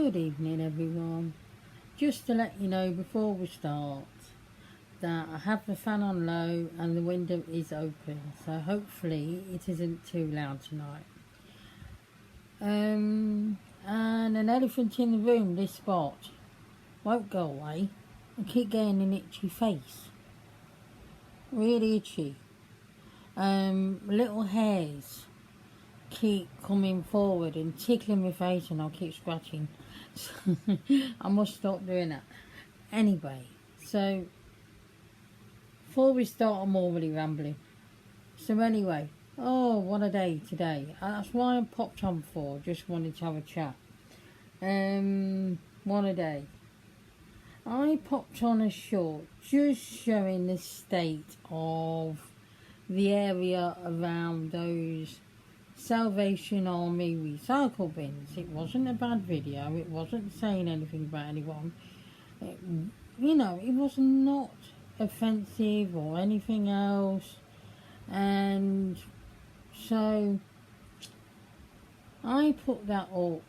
Good evening everyone. Just to let you know before we start that I have the fan on low and the window is open, so hopefully it isn't too loud tonight. And an elephant in the room, this spot won't go away. I keep getting an itchy face, really itchy. Little hairs keep coming forward and tickling my face, and I'll keep scratching. I must stop doing that. Anyway, so before we start, I'm already rambling. So anyway, what a day today. That's why I popped on for. Just wanted to have a chat. What a day. I popped on a short just showing the state of the area around those Salvation Army recycle bins. It wasn't a bad video. It wasn't saying anything about anyone. It was not offensive or anything else. And so I put that up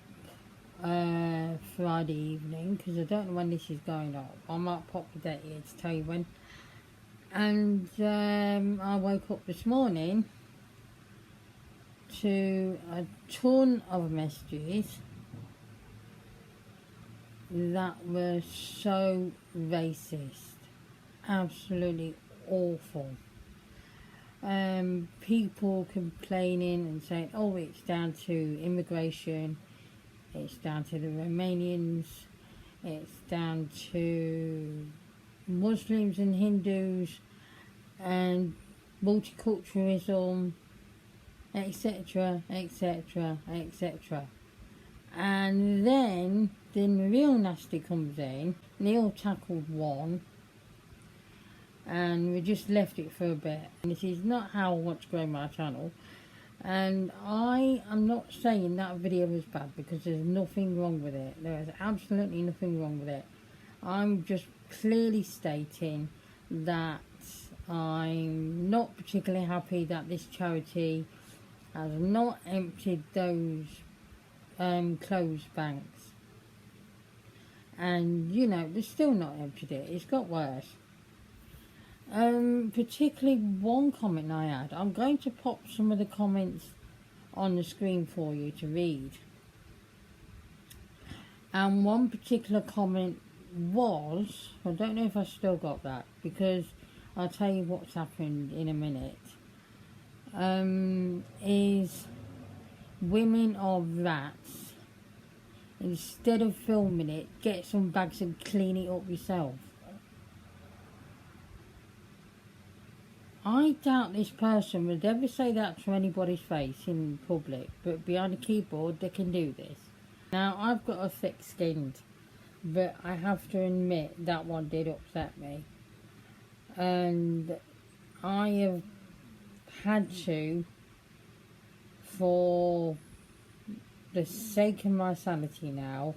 Friday evening, because I don't know when this is going up. I might pop the date here to tell you when. And I woke up this morning to a ton of messages that were so racist, absolutely awful. People complaining and saying, it's down to immigration, it's down to the Romanians, it's down to Muslims and Hindus and multiculturalism, etc, etc, etc. And then the real nasty comes in. Neil tackled one and we just left it for a bit. And this is not how I want to grow my channel, and I am not saying that video was bad, because there's nothing wrong with it. There is absolutely nothing wrong with it. I'm just clearly stating that I'm not particularly happy that this charity has not emptied those closed banks. And they're still not emptied it. It's got worse. Particularly one comment I had. I'm going to pop some of the comments on the screen for you to read. And one particular comment was, I don't know if I still got that, because I'll tell you what's happened in a minute, is women are rats. Instead of filming it, get some bags and clean it up yourself. I doubt this person would ever say that to anybody's face in public, but behind a keyboard they can do this. Now, I've got a thick skin, but I have to admit that one did upset me. And I have had to, for the sake of my sanity now,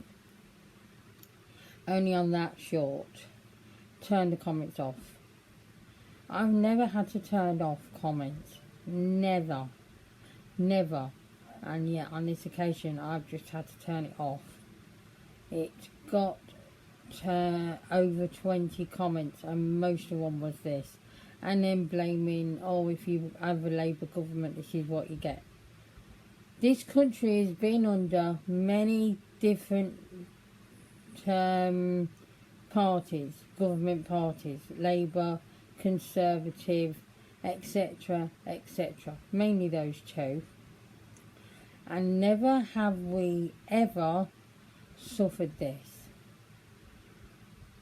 only on that short, turn the comments off. I've never had to turn off comments. Never. And yet on this occasion I've just had to turn it off. It got over 20 comments, and most of them was this. And then blaming, if you have a Labour government, this is what you get. This country has been under many different parties, government parties, Labour, Conservative, etc, etc, mainly those two, and never have we ever suffered this.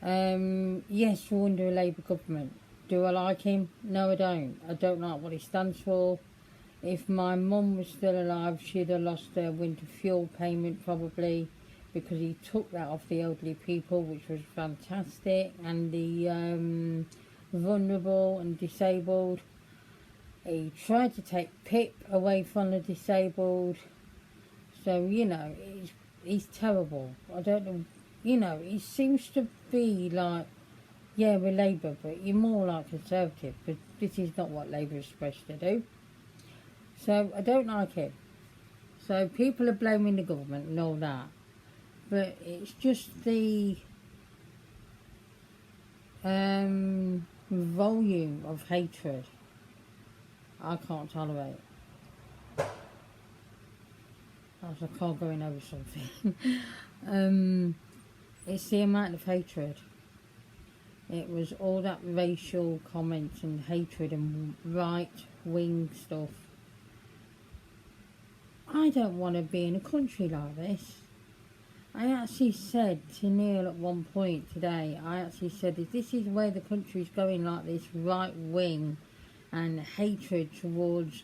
Yes, we're under a Labour government. Do I like him? No, I don't. I don't like what he stands for. If my mum was still alive, she'd have lost her winter fuel payment probably, because he took that off the elderly people, which was fantastic, and the vulnerable and disabled. He tried to take PIP away from the disabled. So he's terrible. I don't know, he seems to be like, yeah, we're Labour, but you're more like Conservative, but this is not what Labour is supposed to do. So I don't like it. So people are blaming the government and all that, but it's just the volume of hatred I can't tolerate. As a car going over something. It's the amount of hatred. It was all that racial comments and hatred and right-wing stuff. I don't want to be in a country like this. I actually said to Neil at one point today, if this is where the country's going, like this right-wing and hatred towards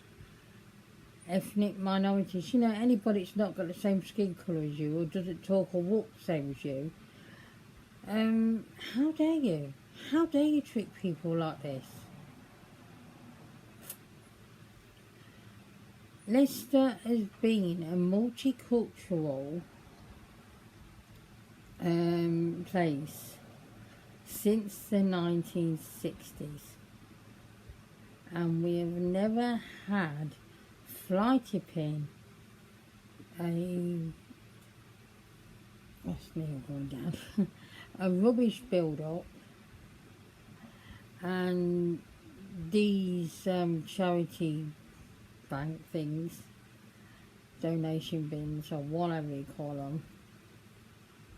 ethnic minorities, you know, anybody that's not got the same skin colour as you or doesn't talk or walk the same as you, how dare you? How dare you treat people like this? Leicester has been a multicultural place since the 1960s, and we have never had fly tipping, a rubbish build up, and these charity bank things, donation bins or whatever you call them,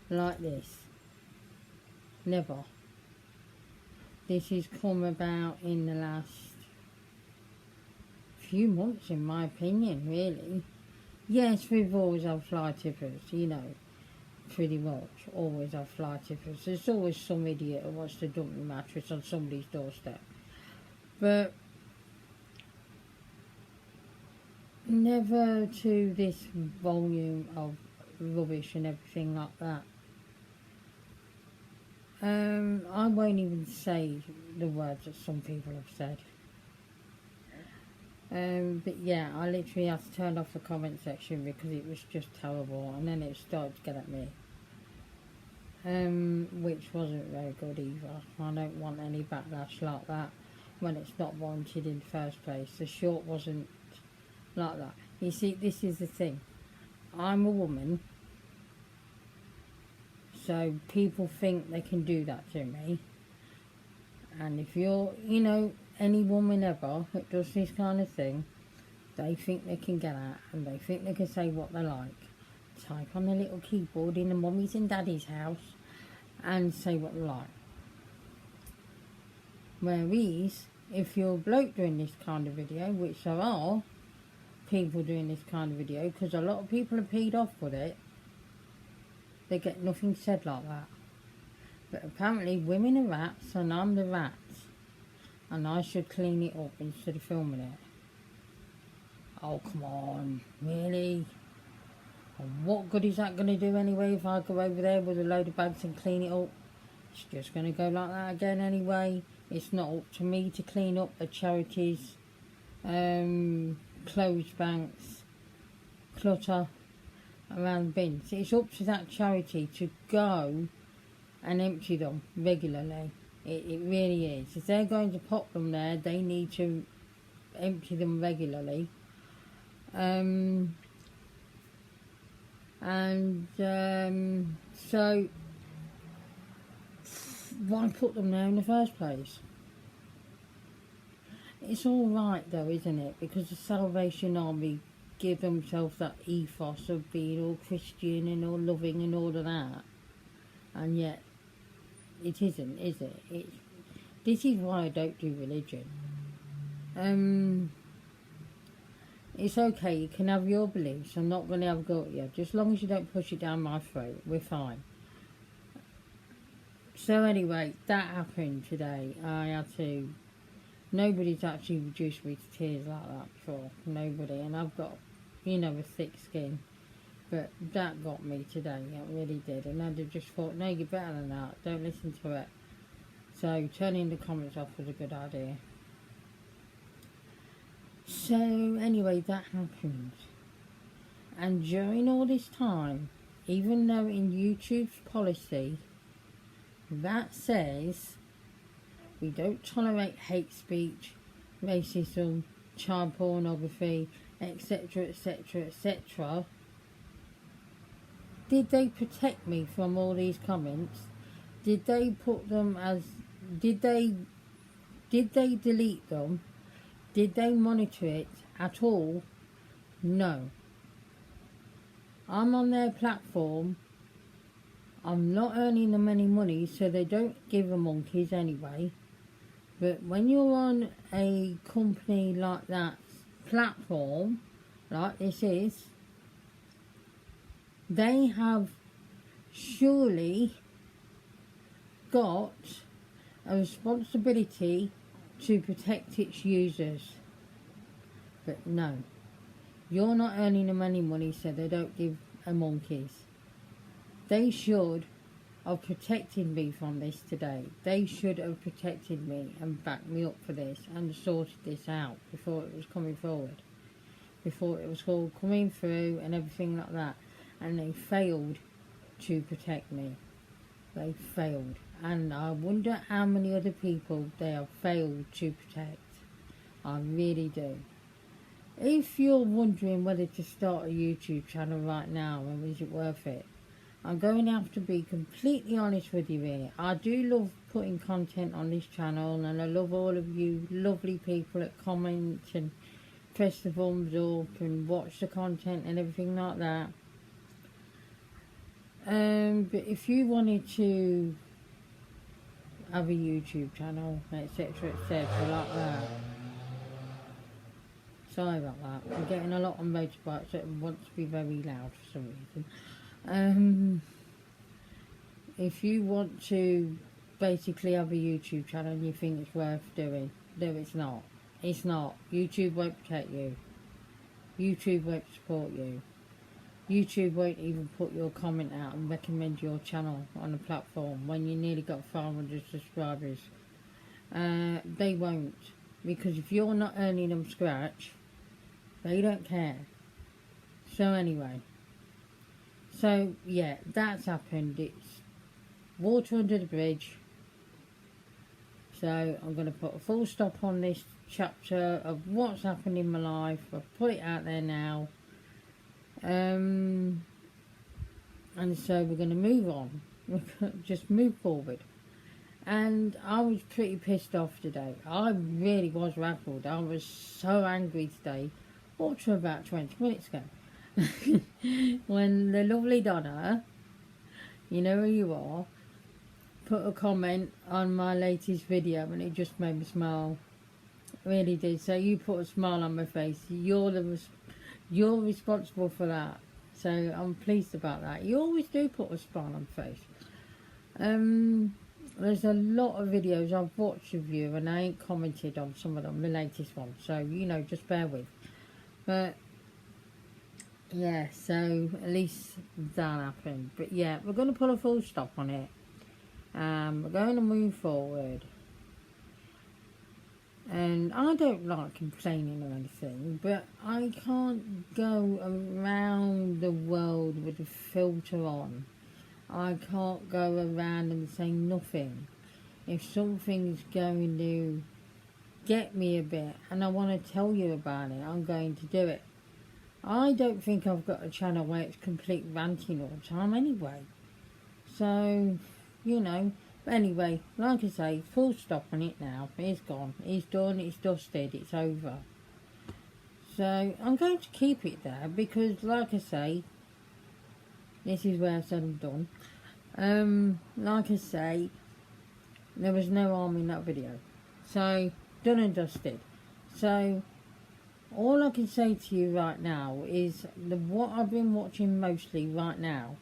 like this. Never. This has come about in the last few months, in my opinion, really. Yes, we've always had fly tippers, you know, pretty much always have fly tippers. There's always some idiot who wants to dump the mattress on somebody's doorstep, but never to this volume of rubbish and everything like that. I won't even say the words that some people have said. But yeah, I literally had to turn off the comment section because it was just terrible, and then it started to get at me, which wasn't very good either. I don't want any backlash like that when it's not warranted in the first place. The short wasn't like that. You see, this is the thing. I'm a woman, so people think they can do that to me. And if you're, you know, any woman ever that does this kind of thing, they think they can get out and they think they can say what they like. Type on the little keyboard in the mummy's and daddy's house and say what they like. Whereas, if you're a bloke doing this kind of video, which there are people doing this kind of video, because a lot of people are peed off with it, they get nothing said like that. But apparently women are rats and I'm the rats, and I should clean it up instead of filming it. Oh, come on, really? And what good is that going to do anyway if I go over there with a load of bags and clean it up? It's just going to go like that again anyway. It's not up to me to clean up the charities, clothes banks, clutter around bins. It's up to that charity to go and empty them regularly. It really is. If they're going to pop them there, they need to empty them regularly. So why put them there in the first place? It's all right though, isn't it? Because the Salvation Army give themselves that ethos of being all Christian and all loving and all of that, and yet it isn't, is it? This is why I don't do religion. It's okay, you can have your beliefs. I'm not going to have a go at you. Just as long as you don't push it down my throat, we're fine. So anyway, that happened today. I had to... Nobody's actually reduced me to tears like that before. Nobody. And I've got, you know, a thick skin. But that got me today. It really did. And I'd have just thought, no, you're better than that. Don't listen to it. So turning the comments off was a good idea. So anyway, that happened. And during all this time, even though in YouTube's policy that says we don't tolerate hate speech, racism, child pornography, etc., etc., etc., did they protect me from all these comments? Did they put them as, did they delete them? Did they monitor it at all? No. I'm on their platform. I'm not earning them any money, so they don't give a monkeys anyway. But when you're on a company like that platform, like this is, they have surely got a responsibility to protect its users. But no, you're not earning them any money, so they don't give a monkeys. They should have protected me from this today. They should have protected me and backed me up for this and sorted this out before it was coming forward, before it was all coming through and everything like that. And they failed to protect me. They failed. And I wonder how many other people they have failed to protect. I really do. If you're wondering whether to start a YouTube channel right now and is it worth it, I'm going to have to be completely honest with you here. I do love putting content on this channel, and I love all of you lovely people that comment and press the thumbs up and watch the content and everything like that. But if you wanted to have a YouTube channel, etc, like that. Sorry about that. I'm getting a lot on motorbikes that want to be very loud for some reason. If you want to basically have a YouTube channel and you think it's worth doing, no, it's not. It's not. YouTube won't protect you. YouTube won't support you. YouTube won't even put your comment out and recommend your channel on the platform when you nearly got 500 subscribers. They won't, because if you're not earning them scratch, they don't care. So anyway, so yeah, that's happened. It's water under the bridge. So I'm going to put a full stop on this chapter of what's happened in my life. I've put it out there now. And so we're going to move on. Just move forward. And I was pretty pissed off today. I really was rattled. I was so angry today. Up to about 20 minutes ago. When the lovely Donna, you know who you are, put a comment on my latest video, and it just made me smile. It really did. So you put a smile on my face. You're responsible for that. So I'm pleased about that. You always do put a smile on my face. There's a lot of videos I've watched of you, and I ain't commented on some of them, the latest ones. So, you know, just bear with. But yeah, so at least that happened. But yeah, we're going to put a full stop on it. We're going to move forward. And I don't like complaining or anything, but I can't go around the world with a filter on. I can't go around and say nothing. If something's going to get me a bit and I want to tell you about it, I'm going to do it. I don't think I've got a channel where it's complete ranting all the time anyway. So, you know, but anyway, like I say, full stop on it now. It's gone. It's done. It's dusted. It's over. So I'm going to keep it there because, like I say, this is where I've said I'm done. Like I say, there was no harm in that video. So, done and dusted. So, all I can say to you right now is what I've been watching mostly right now.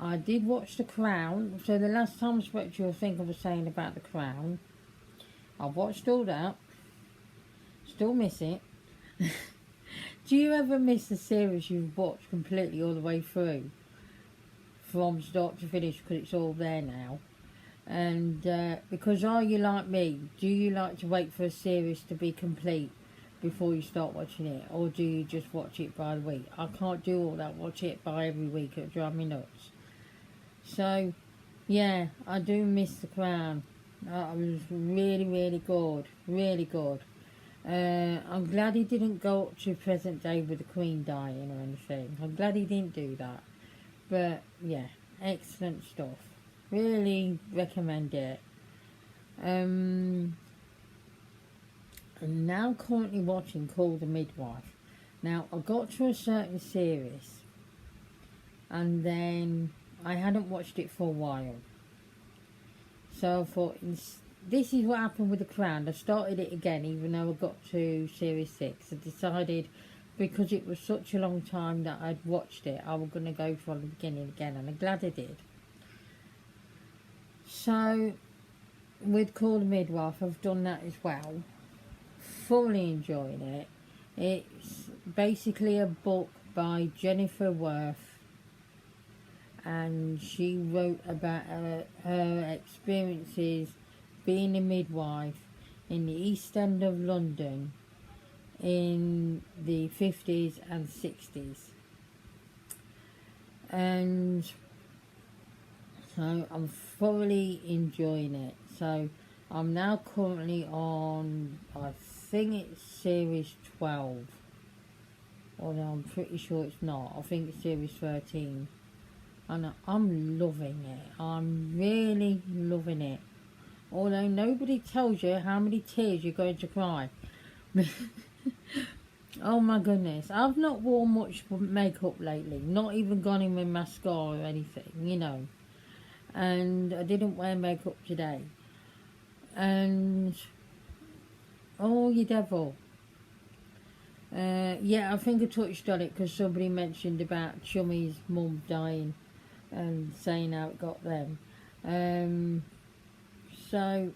I did watch The Crown. So the last time I spoke to you, I think I was saying about The Crown. I've watched all that. Still miss it. Do you ever miss a series you've watched completely all the way through? From start to finish, because it's all there now. And because are you like me? Do you like to wait for a series to be complete before you start watching it? Or do you just watch it by the week? I can't do all that. Watch it by every week. It'll drive me nuts. So, yeah, I do miss The Crown. It was really, really good. Really good. I'm glad he didn't go up to present day with the Queen dying or anything. I'm glad he didn't do that. But yeah, excellent stuff. Really recommend it. I'm now currently watching Called the Midwife. Now, I got to a certain series and then I hadn't watched it for a while. So I thought, this is what happened with The Crown. I started it again even though I got to series 6. I decided, because it was such a long time that I'd watched it, I was going to go from the beginning again, and I'm glad I did. So, with Call the Midwife, I've done that as well. Fully enjoying it. It's basically a book by Jennifer Worth, and she wrote about her experiences being a midwife in the East End of London in the 50s and 60s. And so I'm thoroughly enjoying it. So I'm now currently on, I think it's series 12, although I'm pretty sure it's not. I think it's series 13. And I'm loving it. I'm really loving it. Although nobody tells you how many tears you're going to cry. Oh my goodness. I've not worn much makeup lately. Not even gone in with mascara or anything, you know. And I didn't wear makeup today. And oh, you devil. Yeah, I think I touched on it because somebody mentioned about Chummy's mum dying and saying how it got them. So,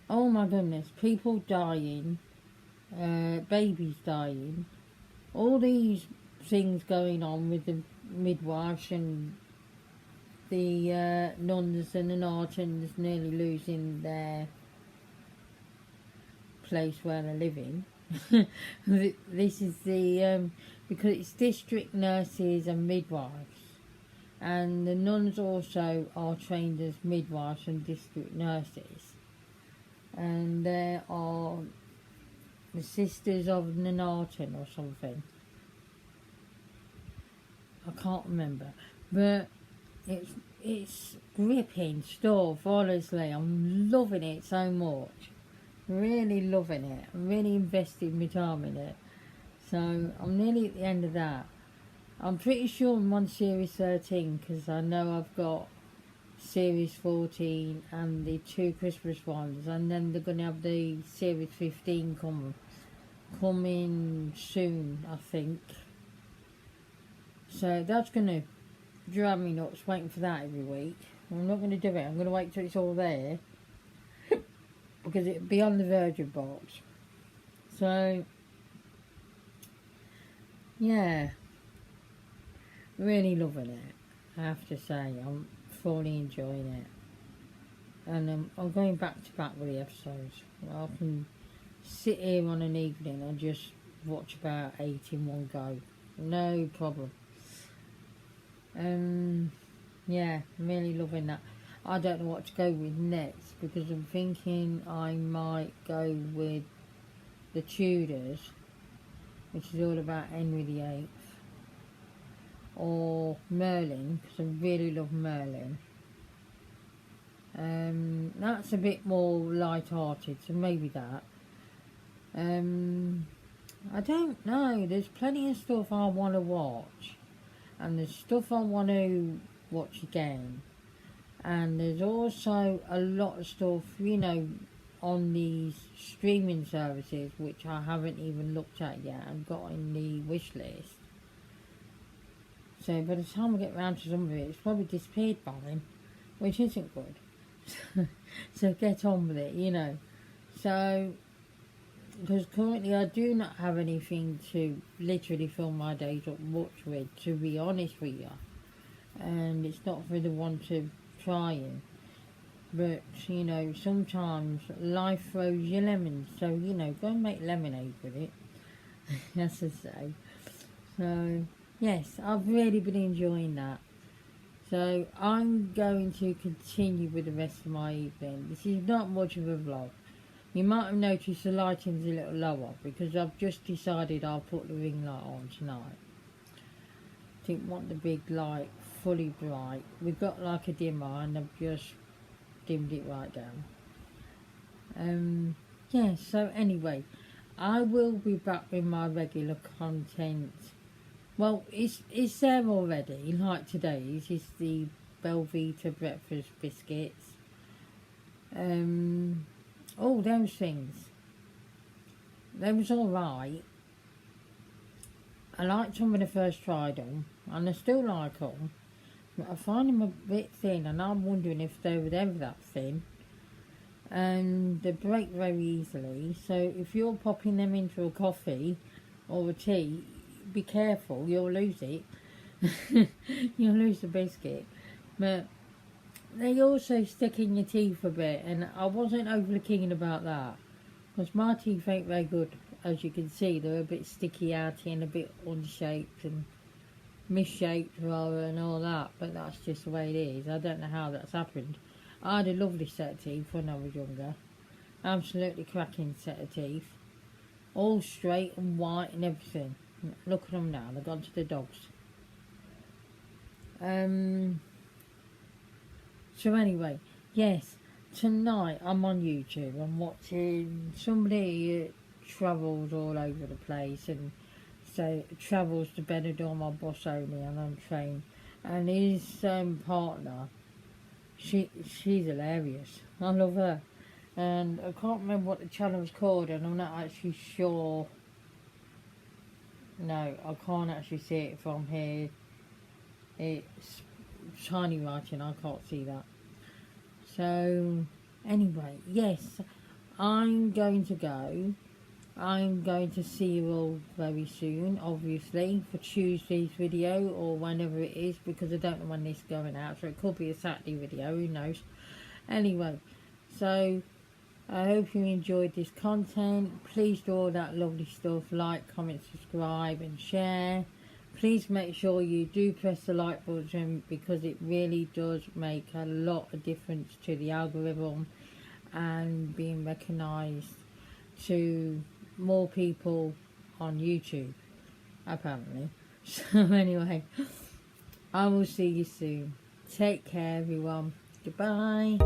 oh my goodness, people dying, babies dying, all these things going on with the midwives and the nuns and the Nartons nearly losing their place where they're living. This is the because it's district nurses and midwives, and the nuns also are trained as midwives and district nurses, and there are the Sisters of Narton or something. I can't remember, but it's gripping stuff. Honestly, I'm loving it so much. Really loving it. I'm really invested my time in it. So I'm nearly at the end of that. I'm pretty sure I'm on series 13 because I know I've got series 14 and the 2 Christmas ones, and then they're going to have the series 15 coming soon, I think. So that's going to drive me nuts waiting for that every week. I'm not going to do it. I'm going to wait till it's all there because it'll be on the Virgin box. So yeah, really loving it, I have to say. I'm fully enjoying it, and I'm going back to back with the episodes. I can sit here on an evening and just watch about 8 in one go, no problem. Yeah, I'm really loving that. I don't know what to go with next because I'm thinking I might go with the Tudors, which is all about Henry VIII, or Merlin, because I really love Merlin. That's a bit more light-hearted, so maybe that. I don't know, there's plenty of stuff I want to watch, and there's stuff I want to watch again, and there's also a lot of stuff, you know, on these streaming services which I haven't even looked at yet and got in the wish list. So by the time I get round to some of it, it's probably disappeared by then, which isn't good. So get on with it, you know. So, because currently I do not have anything to literally fill my days up much with, to be honest with you. And it's not for the want of trying. But, you know, sometimes life throws you lemons. So, you know, go and make lemonade with it, as I say. So, yes, I've really been enjoying that. So, I'm going to continue with the rest of my evening. This is not much of a vlog. You might have noticed the lighting's a little lower because I've just decided I'll put the ring light on tonight. didn't want the big light fully bright. We got like a dimmer and I've just dimmed it right down. Yeah, so anyway, I will be back with my regular content. Well, it's there already. Like today's is the Belvita breakfast biscuits. All those things. They was alright. I liked them when I first tried them, and I still like them. But I find them a bit thin, and I'm wondering if they were ever that thin. And they break very easily, so if you're popping them into a coffee or a tea, be careful, you'll lose it. You'll lose the biscuit. But they also stick in your teeth a bit, and I wasn't overly keen about that, because my teeth ain't very good. As you can see, they're a bit sticky outy and a bit unshaped and misshaped rather and all that, but that's just the way it is. I don't know how that's happened. I had a lovely set of teeth when I was younger. Absolutely cracking set of teeth. All straight and white and everything. Look at them now, they've gone to the dogs. So anyway, yes, tonight I'm on YouTube. I'm watching somebody who travels all over the place, and so travels to Benidorm on bus only and on train. And his partner, she's hilarious. I love her. And I can't remember what the channel's called, and I'm not actually sure. No, I can't actually see it from here. It's shiny writing, I can't see that. So anyway, yes, I'm going to go. I'm going to see you all very soon, obviously, for Tuesday's video or whenever it is, because I don't know when this is going out, so it could be a Saturday video, who knows. Anyway, so I hope you enjoyed this content. Please do all that lovely stuff, like, comment, subscribe and share. Please make sure you do press the like button, because it really does make a lot of difference to the algorithm and being recognised to more people on YouTube, apparently. So anyway, I will see you soon. Take care, everyone. Goodbye.